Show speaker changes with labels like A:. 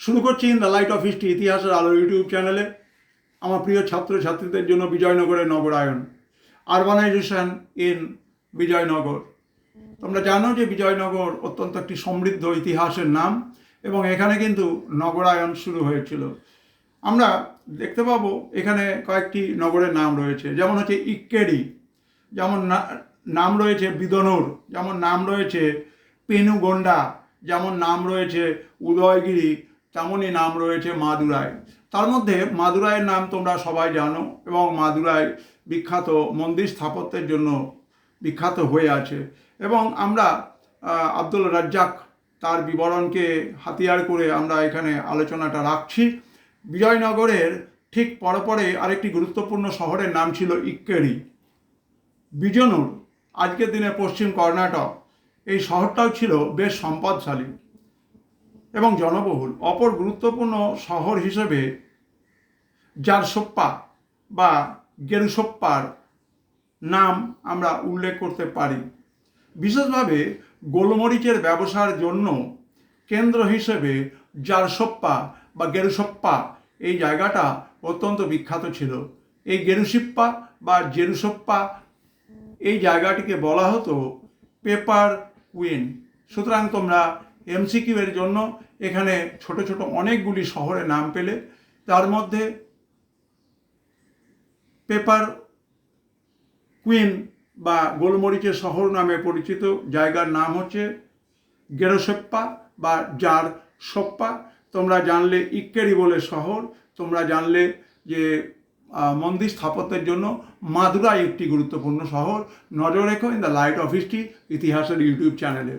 A: শুরু করছি in the light off history ইতিহাসের আলো ইউটিউব চ্যানেলে। আমার প্রিয় ছাত্রছাত্রীদের জন্য বিজয়নগরের নগরায়ন, আরবানাইজেশন ইন বিজয়নগর। তোমরা জানো যে বিজয়নগর অত্যন্ত একটি সমৃদ্ধ ইতিহাসের নাম এবং এখানে কিন্তু নগরায়ন শুরু হয়েছিল। আমরা দেখতে পাবো এখানে কয়েকটি নগরের নাম রয়েছে, যেমন হচ্ছে ইক্কেরি, যেমন নাম রয়েছে বিদনূর, যেমন নাম রয়েছে পেনুগন্ডা, যেমন নাম রয়েছে উদয়গিরি, তেমনই নাম রয়েছে মাদুরাই। তার মধ্যে মাদুরাইয়ের নাম তোমরা সবাই জানো এবং মাদুরাই বিখ্যাত মন্দির স্থাপত্যের জন্য বিখ্যাত হয়ে আছে। এবং আমরা আব্দুল রাজ্জাক তার বিবরণকে হাতিয়ার করে আমরা এখানে আলোচনাটা রাখছি। বিজয়নগরের ঠিক পরে আরেকটি গুরুত্বপূর্ণ শহরের নাম ছিল ইক্কেরি। বিজনূর আজকের দিনে পশ্চিম কর্ণাটক, এই শহরটাও ছিল বেশ সম্পদশালী এবং জনবহুল। অপর গুরুত্বপূর্ণ শহর হিসেবে জারসোপ্পা বা গেরুসোপ্পার নাম আমরা উল্লেখ করতে পারি। বিশেষভাবে গোলমরিচের ব্যবসার জন্য কেন্দ্র হিসেবে জারসোপ্পা বা গেরুসোপ্পা এই জায়গাটা অত্যন্ত বিখ্যাত ছিল। এই গেরুসিপ্পা বা জেরুসোপ্পা এই জায়গাটিকে বলা হতো পেপার কুইন। সুতরাং তোমরা এমসিকিউ এর জন্য এখানে ছোট ছোট অনেকগুলি শহরের নাম পেলে। তার মধ্যে পেপার কুইন বা গোলমরিচের শহর নামে পরিচিত জায়গার নাম হচ্ছে গেরুসোপ্পা বা জারসোপ্পা। তোমরা জানলে ইক্কেরি বলে শহর, তোমরা জানলে যে মন্দির স্থাপত্যের জন্য মাদুরাই একটি গুরুত্বপূর্ণ শহর। নজর রেখো in the light off history ইতিহাসের ইউটিউব চ্যানেলে।